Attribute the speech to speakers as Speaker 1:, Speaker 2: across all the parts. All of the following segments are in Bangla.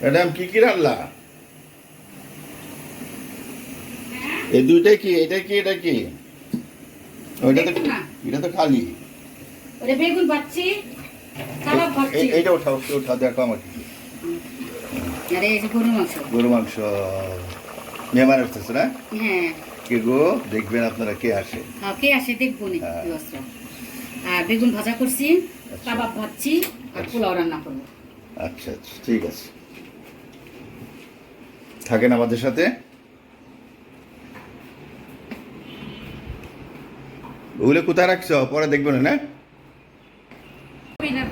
Speaker 1: ম্যাডাম কি রান্না? এই দুইটাই কি? এটা কি এটা কি? এটা তো খালি।
Speaker 2: ওরে বেগুন ভাজছি, কাবাব ভাজছি।
Speaker 1: এইটা উঠাও দেখো আমার কি।
Speaker 2: আরে এই যে গরুর মাংস।
Speaker 1: গরু মাংস। মেহমান আসতেছে না?
Speaker 2: হ্যাঁ।
Speaker 1: কে গো? দেখবেন আপনারা কে আসে।
Speaker 2: হ্যাঁ, কে আসে দেখবো নি ব্যবস্থা। আর বেগুন ভাজা করছি, কাবাব ভাজছি, আর পোলাও রান্না করবো।
Speaker 1: আচ্ছা আচ্ছা, ঠিক আছে, থাকেন আমাদের সাথে। ওগুলো কোথায় রাখছো? পরে দেখবেন না?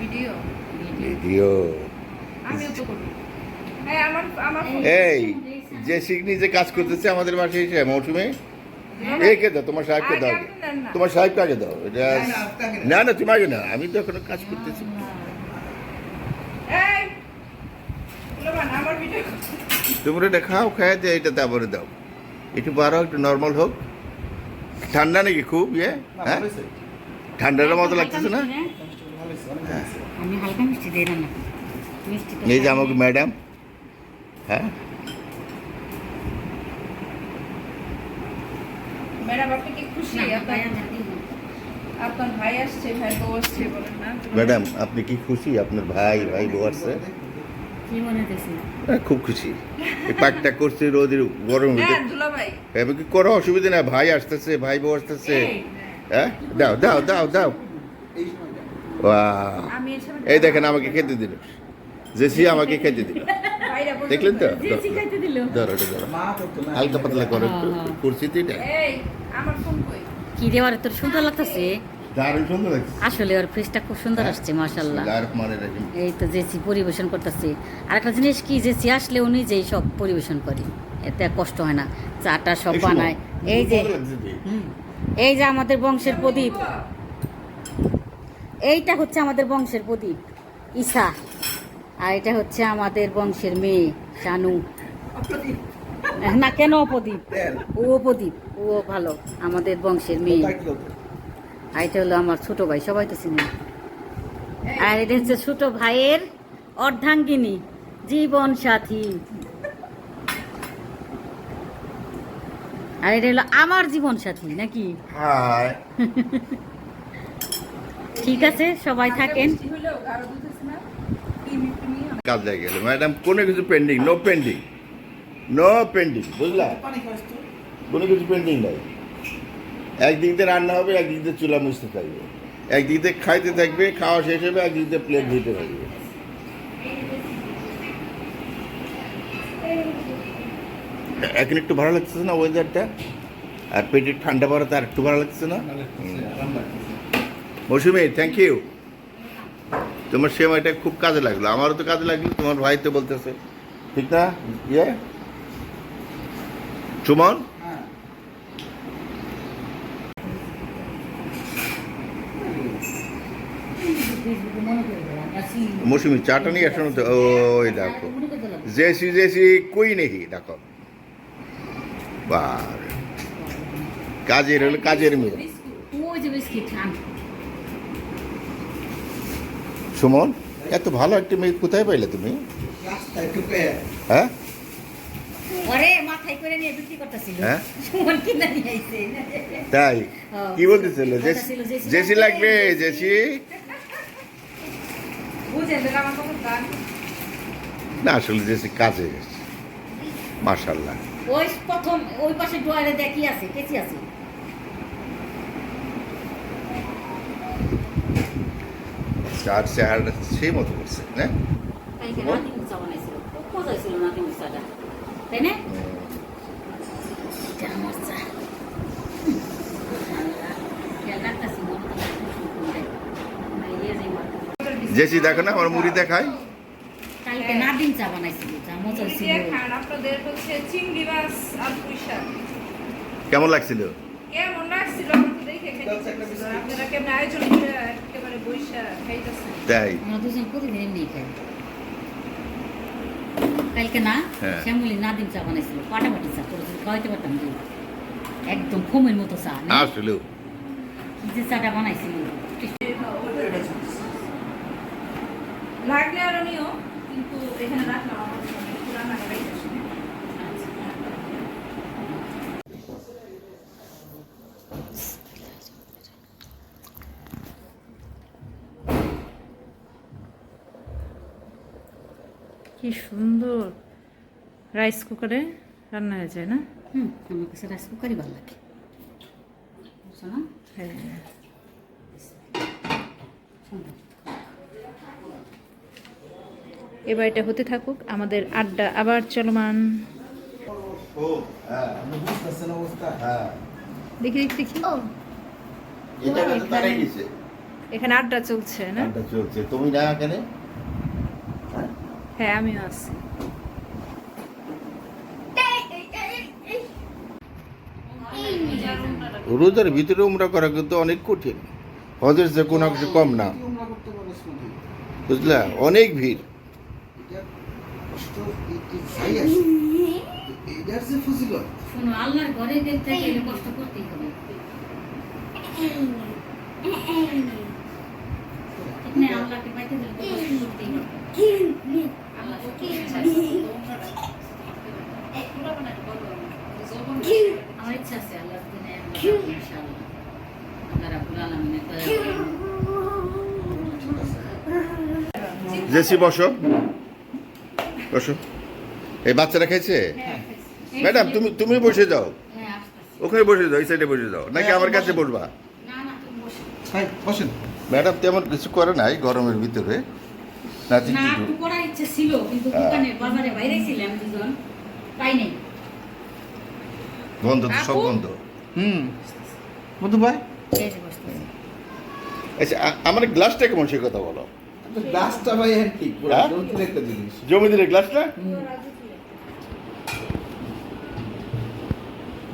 Speaker 2: Video
Speaker 1: video. এই যে শিগনি যে কাজ করতেছে আমাদের মাসে এসে মৌসুমে, একে দাও, তোমার সাহেবকে দাও, তোমার সাহেবকে আগে দাও। এটা না না, তুমি আগে না, আমি তো এখনো কাজ করতেছি। তোমরা এটা খাও, খায় দিয়ে এটা তারপরে দাও। একটু বাড়াও, একটু নর্মাল হোক। ঠান্ডা নাকি খুব? হ্যাঁ, ঠান্ডার মতো লাগতেছে না?
Speaker 2: আমি হালকা মিষ্টি দিই রান্না।
Speaker 1: এই যে আমাকে ম্যাডাম, হ্যাঁ
Speaker 3: ম্যাডাম আপনি কি খুশি? আপনার ভাই আসছে, ভাই বউ আসছে, বলেন না?
Speaker 1: ম্যাডাম আপনি কি খুশি? আপনার ভাই বউ আসছে?
Speaker 2: কি মনে হচ্ছে?
Speaker 1: খুব খুশি। এই পাকটা করছে রোদের গরম হতে।
Speaker 3: হ্যাঁ দুলা ভাই,
Speaker 1: এবার কি করো? অসুবিধা না, ভাই আসতেছে, ভাই বউ আসতেছে। হ্যাঁ, দাও দাও দাও দাও। বাহ,
Speaker 3: আমি এসে
Speaker 1: এই দেখেন আমাকে খেতে দিল, জেসি আমাকে খেতে দিল,
Speaker 3: ভাইরা বলছে,
Speaker 1: দেখলেন তো?
Speaker 2: জেসি খাইতে দিল।
Speaker 1: ধরো এটা ধরো, হালকা পাতলা করে কুরসিতে। এটা
Speaker 3: এই আমার ফোন কই?
Speaker 2: কি দেওয়ার তোর সুন্দর লাগতেছে।
Speaker 1: দারুণ সুন্দর লাগছে।
Speaker 2: আসলে ওর ফেসটা খুব সুন্দর আসছে, মাশাআল্লাহ।
Speaker 1: বিসমিল্লাহির রহমানির রহিম।
Speaker 2: এই তো জেসি পরিবেশন করতেছে। আর একটা জিনিস কি, জেসি আসলে উনি যেই সব পরিবেশন করে, এতে কষ্ট হয় না, চাটা সব বানায়। এই যে এই যে আমাদের বংশের প্রদীপ, এইটা হচ্ছে আমাদের বংশের প্রদীপ ঈশা, আর এটা হচ্ছে আমাদের বংশের মেয়ে শানু। না কেন প্রদীপ? ও প্রদীপ, ও ভালো, আমাদের বংশের মেয়ে। আর এটা হলো আমার ছোট ভাই, সবাই তো চিনি। আর এটা হচ্ছে ছোট ভাইয়ের অর্ধাঙ্গিনী, জীবন সাথী। আর এটা হলো আমার জীবন সাথী নাকি?
Speaker 1: হাই।
Speaker 2: ঠিক আছে, সবাই থাকেন।
Speaker 3: বৃষ্টি হইলেও গাঢ় দুধ না, ক্রিমি ক্রিমি।
Speaker 1: কাজ লাগে গেল ম্যাডাম, কোনো কিছু pending? No pending, no pending, বুঝলা? কোনো কিছু পেন্ডিং নাই। একদিক দিয়ে রান্না হবে, একদিক দিয়ে চুলা মুছতে থাকবে, একদিক দিয়ে খাইতে থাকবে, খাওয়া শেষ হবে, একদিক দিয়ে প্লেট ধুতে থাকবে। এখন একটু ভালো লাগতেছে না ওয়েদারটা? আর পেটে ঠান্ডা পড়াতে আর একটু ভালো লাগতেছে না? মৌসুমি, থ্যাংক ইউ। তোমার সেমাইটা খুব কাজে লাগলো, আমারও তো কাজে লাগলো, তোমার ভাই তো বলতেছে, ঠিক না? ইয়ে সুমন, মৌসুমি চাটা নিয়ে আসো তো। ওই দেখো, জেসি জেসি কই নেই, দেখো। বার কাজের হলো কাজের মেয়ে।
Speaker 2: ওই যে বিস্কিট খান।
Speaker 1: সুমন, এত ভালো একটা মেয়ে কোথায় পাইলে তুমি? হ্যাঁ,
Speaker 2: ওরে মাথায় করে নিয়ে বিক্রি করতেছিল।
Speaker 1: হ্যাঁ?
Speaker 2: সুমন কিনা নিয়ে আইছে।
Speaker 1: তাই কি বলতেছিল? জেসি লাগবে, জেসি।
Speaker 3: বুঝেন যে আমার কত গান।
Speaker 1: না আসলে জেসি কাজে, মাশাআল্লাহ।
Speaker 2: ওই প্রথম ওই পাশে ডোয়ারে দেখি আছে, কেচি আছে।
Speaker 1: চার চেহারাটা সেই মতো করছে না?
Speaker 2: কালকে নাতি মুসা বানাইছিল, খুব মজা ছিল নাতি মুসাটা, তাই না? এটা আমার চা। খেয়াল রাখতেছি মনে হয়।
Speaker 1: জেসি দেখো না আমার মুড়ি দেখায়।
Speaker 2: কালকে নাদিম চা বানাইছিল, চা মজা ছিল।
Speaker 3: খান আপনাদের হচ্ছে চিংড়ি মাছ আর পুঁই শাক।
Speaker 1: কেমন লাগছিল?
Speaker 3: কেমন লাগছিল আমাকে দেখে খেতে। আপনারা কেমন আয়োজন করে একেবারে বইসা খাইতেছেন?
Speaker 1: তাই
Speaker 2: আমরা দুজন প্রতিদিন এমনি খাই। কালকে না
Speaker 1: হ্যাঁ।
Speaker 2: শ্যামলি নাদিম চা বানাইছিল, পাটাপাটি চা, তোর খাওয়াইতে পারতাম যে একদম ফোমের মতো চা না?
Speaker 1: আসলে
Speaker 2: কি যে চাটা বানাইছিল।
Speaker 3: লাগলে আরো নিও, কিন্তু এখানে রাখলাম আমার জন্য, একটু রান্না করে রেখে আসি। কি সুন্দর রাইস কুকারে রান্না হয়ে যায় না?
Speaker 2: আমার কাছে রাইস কুকারই ভালো লাগে, বুঝছো না?
Speaker 3: হ্যাঁ। এবার এটা হতে থাকুক, আমাদের আড্ডা আবার চলমান।
Speaker 1: ও হ্যাঁ হ্যাঁ
Speaker 3: দেখি দেখি দেখি,
Speaker 1: এটা তো তারাই গেছে,
Speaker 3: এখানে আড্ডা চলছে না?
Speaker 1: আড্ডা চলছে। তুমি না এখানে?
Speaker 3: হ্যাঁ আমিও আছি।
Speaker 1: রোজার ভিতরে উমরা করা কিন্তু অনেক কঠিন, হজের যে কোনো কিছু কম না, বুঝলা? অনেক ভিড়।
Speaker 2: শোনো, আল্লাহর ঘরে দেখতে গেলে কষ্ট করতেই হবে। ঠিক না? আল্লাহকে পাইতে গেলে তো কষ্ট করতেই হবে। আল্লাহ তো কি চাইছে? আমার ইচ্ছা আছে আল্লাহর দিনে আমরা যাবো ইনশাআল্লাহ। আল্লাহ রাব্বুল আলামিনের দয়া করে।
Speaker 1: জেসি বসো, বসো। এই বাচ্চারা খাইছে? ম্যাডাম তুমি তুমি বসে যাও,
Speaker 2: হ্যাঁ, আসতেছি।
Speaker 1: ওখানে বসে যাও, এই সাইডে বসে যাও, নাকি আমার কাছে বসবা?
Speaker 2: না না, তুমি বসো।
Speaker 4: বসেন।
Speaker 1: ম্যাডাম তেমন কিছু করে নাই গরমের ভিতরে, নাচি
Speaker 2: না, একটু করার ইচ্ছে ছিল, কিন্তু দোকানে বাজারে বাইরে ছিলাম দুজন, পাই নাই।
Speaker 1: বন্ধ তো, সব বন্ধ।
Speaker 4: মধু ভাই,
Speaker 2: এই যে বসতেছি।
Speaker 1: আচ্ছা আমার গ্লাসটা কেমন সে কথা বলো।
Speaker 4: গ্লাসটা ভাই ঠিক
Speaker 1: হ্যাঁ?
Speaker 4: জটিল একটা জিনিস।
Speaker 1: জমি দিলে গ্লাসটা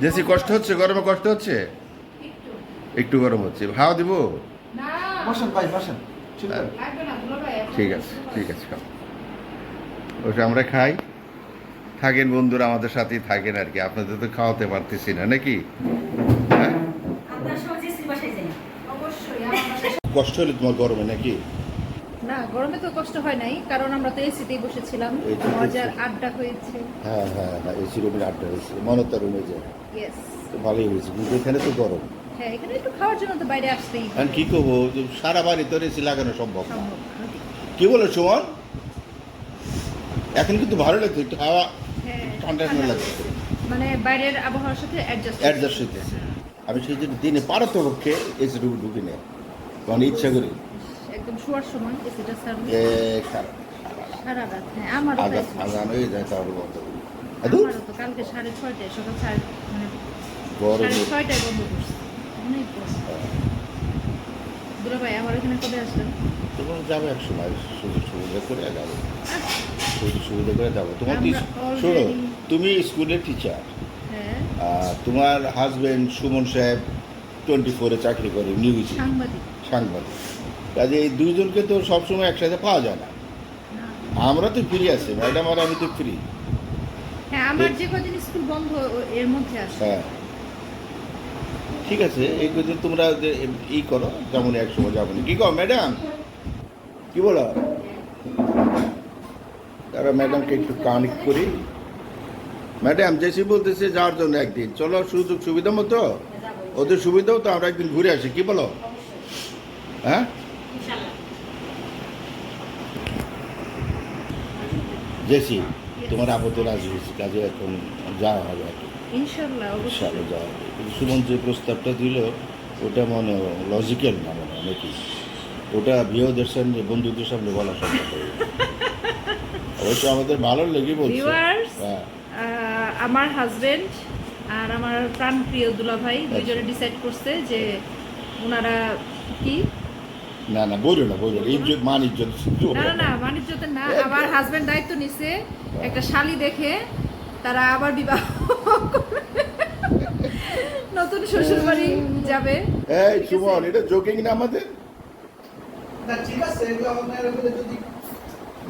Speaker 1: জেসি কষ্ট হচ্ছে, গরমে কষ্ট হচ্ছে, একটু গরম হচ্ছে, হাওয়া দিব?
Speaker 3: না
Speaker 4: বসেন ভাই, বসেন। শুরু করেন।
Speaker 3: লাগবে না দুলাভাই, এখন
Speaker 1: ঠিক আছে ঠিক আছে, খাও। ওটা আমরা খাই, থাকেন বন্ধুরা, আমাদের সাথেই থাকেন আর কি। আপনাদের তো খাওয়াতে পারতেছি না নাকি? হ্যাঁ,
Speaker 2: আপনার সহজে বাসায় যাই।
Speaker 3: অবশ্যই আমার বাসায়-
Speaker 1: কষ্ট হলে তোমার গরমে নাকি?
Speaker 3: না গরমে তো কষ্ট হয় নাই, কারণ আমরা তো এসিতেই বসেছিলাম,
Speaker 1: এসিতে
Speaker 3: মজার
Speaker 1: ছিল।
Speaker 3: আড্ডা হয়েছে।
Speaker 1: হ্যাঁ হ্যাঁ হ্যাঁ, এসি রুমের আড্ডা হয়েছে, মনতা রুমে যায়,
Speaker 3: ইয়েস।
Speaker 1: তো ভালোই হয়েছে, কিন্তু এখানে তো গরম।
Speaker 3: হ্যাঁ এখানে একটু খাওয়ার জন্য তো বাইরে আসতেই
Speaker 1: এখন কি করবো, যে সারা বাড়ি তো এসি লাগানো সম্ভব না।
Speaker 3: সম্ভব না।
Speaker 1: কি বলো সুমন? এখন কিন্তু ভালো লাগছে, একটু হাওয়া
Speaker 3: হ্যাঁ,
Speaker 1: ঠান্ডা ঠান্ডা লাগছে,
Speaker 3: মানে বাইরের আবহাওয়ার সাথে
Speaker 1: অ্যাডজাস্ট হইতেছে। আমি সেই জন্য দিনে পারত পক্ষে এসি রুমে ঢুকি না, কারণ ইচ্ছা করি
Speaker 3: একদম শোয়ার সময় এসিটা সার্ভিস
Speaker 1: এ খারাপ
Speaker 3: সারা রাত। হ্যাঁ আমারও তাই ছিল।
Speaker 1: আজান হয়ে যায় তাহলে বন্ধ করি। আদৌ
Speaker 3: আমারও তো কালকে 6:30 সকাল 6:30 মানে
Speaker 1: গরমে
Speaker 3: 6:30 বন্ধ করছে। অনেক গরম। দুলাভাই আমার এখানে কবে আসবেন?
Speaker 1: তখন যাবো এক সময়, সুযোগ সুবিধা করে যাবো, সুযোগ সুবিধা করে যাবো। তোমার তো
Speaker 3: আমরা
Speaker 1: শোনো,
Speaker 3: already-
Speaker 1: তুমি স্কুলের টিচার,
Speaker 3: হ্যাঁ
Speaker 1: তোমার হাজবেন্ড সুমন সাহেব 24-এ চাকরি করে, নিউজে
Speaker 3: সাংবাদিক।
Speaker 1: সাংবাদিক। কাজে এই দুইজনকে তো সবসময় একসাথে পাওয়া যায় না।
Speaker 3: না।
Speaker 1: আমরা তো ফ্রি আছি ম্যাডাম, আর আমি তো ফ্রি।
Speaker 3: হ্যাঁ আমার যে কদিন স্কুল বন্ধ এর মধ্যে আসে।
Speaker 1: হ্যাঁ ঠিক আছে, এই কদিন তোমরা যে ই করো, যেমন এক সময় যাবো না। কি কো ম্যাডাম, কি বলো? তারা ম্যাডামকে একটু কানেক্ট করি। ম্যাডাম জেসি বলতেছে যাওয়ার জন্য একদিন, চলো সুযোগ সুবিধা মতো, ওদের সুবিধাও তো আমরা একদিন ঘুরে আসি, কি বলো? হ্যাঁ
Speaker 2: ইনশাআল্লাহ।
Speaker 1: জেসি, তোমার আপত্তি রাজি হয়েছে, কাজে এখন যাওয়া হবে আর কি।
Speaker 3: ইনশাআল্লাহ অবশ্যই।
Speaker 1: ইনশাআল্লাহ যাওয়া হবে। কিন্তু সুমন যে প্রস্তাবটা দিল ওটা মনে লজিক্যাল না, মনে হয় নাকি? ওটা বিয়েদের সামনে, বন্ধুদের সামনে বলা সম্ভব হবে না। অবশ্য আমাদের ভালো লেগে বলছে।
Speaker 3: Viewers,
Speaker 1: হ্যাঁ
Speaker 3: আমার হাজবেন্ড আর আমার প্রাণপ্রিয় দুলাভাই দুইজনে ডিসাইড করছে যে ওনারা কি
Speaker 1: না না, বললো না, বললো না, ইজ্জত মান ইজ্জত।
Speaker 3: না না না বাণিজ্যতে না, আমার হাজবেন্ড দায়িত্ব নিছে একটা শালি দেখে তারা আবার বিবাহ করবে। নতুন শ্বশুর বাড়ি যাবে।
Speaker 1: এই সুমন, এটা জোকিং না আমাদের?
Speaker 4: না, ঠিক আছে, এগুলো আপনার উপরে যদি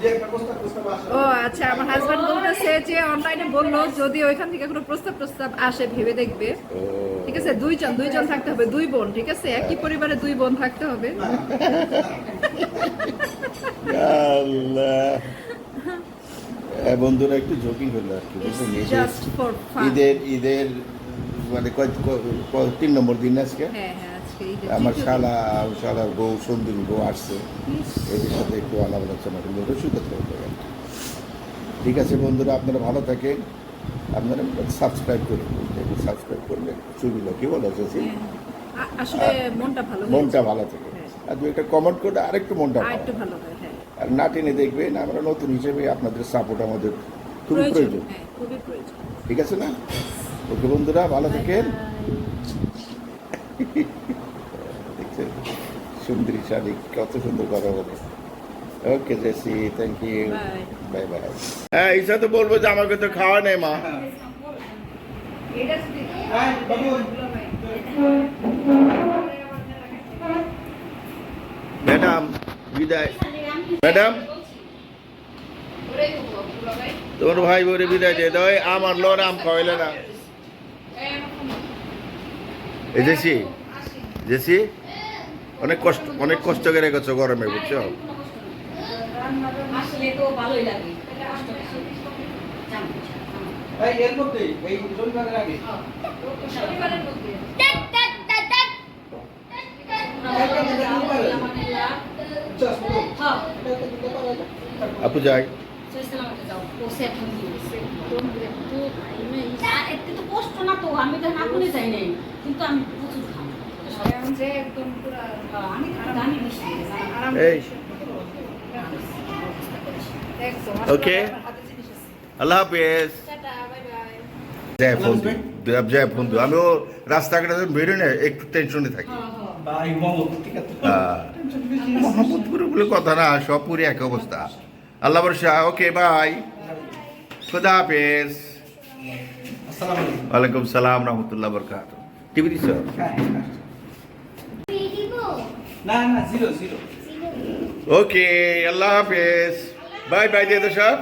Speaker 4: যে একটা প্রস্তাব আসে।
Speaker 3: ও আচ্ছা, আমার হাজবেন্ড বলতেছে যে অনলাইনে বললো যদি ওইখান থেকে কোনো প্রস্তাব আসে ভেবে দেখবে।
Speaker 1: ও,
Speaker 3: ঠিক আছে, দুইজন থাকতে হবে, দুই বোন, ঠিক আছে, একই পরিবারে দুই বোন থাকতে হবে।
Speaker 1: আল্লাহ। বন্ধুরা একটু ঝোঁকি হলো আর কি বুঝলেন?
Speaker 3: Just for fun.
Speaker 1: ঈদের মানে 3 নম্বর দিন আজকে।
Speaker 3: হ্যাঁ হ্যাঁ, আজকে ঈদের
Speaker 1: আমার
Speaker 3: তৃতীয় দিন।
Speaker 1: শালার বউ সুন্দরী বউ আসছে, এদের সাথে একটু আলাপ আলোচনা করলে রসুদ করতে হবে। ঠিক আছে বন্ধুরা, আপনারা ভালো থাকেন, আপনারা সাবস্ক্রাইব করুন, সাবস্ক্রাইব করলে সুবিধা কি বলো আছে
Speaker 3: হ্যাঁ, আসলে মনটা ভালো হয়ে
Speaker 1: মনটা
Speaker 3: যায়।
Speaker 1: ভালো থাকে।
Speaker 3: হ্যাঁ।
Speaker 1: আর দু একটা কমেন্ট করলে আরেকটু মনটা
Speaker 3: আর
Speaker 1: ভালো
Speaker 3: একটু ভালো হয়, হ্যাঁ।
Speaker 1: আর না টেনে দেখবেন, আমরা নতুন হিসেবে আপনাদের সাপোর্ট আমাদের খুব
Speaker 3: প্রয়োজন,
Speaker 1: প্রয়োজন।
Speaker 3: হ্যাঁ, খুবই প্রয়োজন।
Speaker 1: ঠিক আছে না? ওকে বন্ধুরা, ভালো থাকেন। দেখছেন সুন্দরী শাড়ি কত সুন্দর কথা বলে। Okay Jessie, thank you,
Speaker 3: Bye.
Speaker 1: Bye bye. হ্যাঁ, ঈশা তো বলবো যে আমাকে তো খাওয়া নেই মা।
Speaker 4: হ্যাঁ বাবু
Speaker 1: ম্যাডাম বিদায়। ম্যাডাম তোমার ভাই বলে বিদায় দিয়ে দাও। আমার লোর আম খাওয়াইলে না। এই জেসি, জেসি অনেক কষ্ট করে গেছো গরমে, বুঝছো?
Speaker 2: আসলে তো ভালোই লাগে, কষ্ট বেশি। যান, যান।
Speaker 4: এই এর মধ্যে এই রবিবারের আগে
Speaker 3: শনিবারের মধ্যে।
Speaker 4: জাস্ট
Speaker 2: হ্যাঁ,
Speaker 1: আপু যাই।
Speaker 2: একটু তো কষ্ট না তো, আমি তো নাকুনে যাই নাই, কিন্তু আমি প্রচুর খাই।
Speaker 3: এখন যে একদম পুরা
Speaker 2: আমি তো জানি বেশি।
Speaker 3: আরাম
Speaker 1: এই।
Speaker 3: একদম।
Speaker 1: Okay.
Speaker 3: আমার হাতে জিনিস আছে।
Speaker 1: আল্লাহ হাফেজ।
Speaker 3: Tata, bye bye.
Speaker 1: জয় বন্ধু, জয় বন্ধু। আমিও রাস্তাঘাটে যখন বেরোই না একটু টেনশনে থাকি।
Speaker 4: ভাই মামু ঠিক আছে
Speaker 1: মোহাম্মদপুর বলে কথা না, সব পুরি এক অবস্থা। আল্লাহ ভরসা। ওকে বাই, খুদা হাফেজ।
Speaker 4: আসসালামু আলাইকুম
Speaker 1: ওয়ালাইকুম সালাম রহমতুল্লাহ বরকাত। টিভি দিছ?
Speaker 4: হ্যাঁ না না জিরো জিরো
Speaker 1: ওকে, আল্লাহ হাফেজ। বাই বাই দিয়ে তো সব।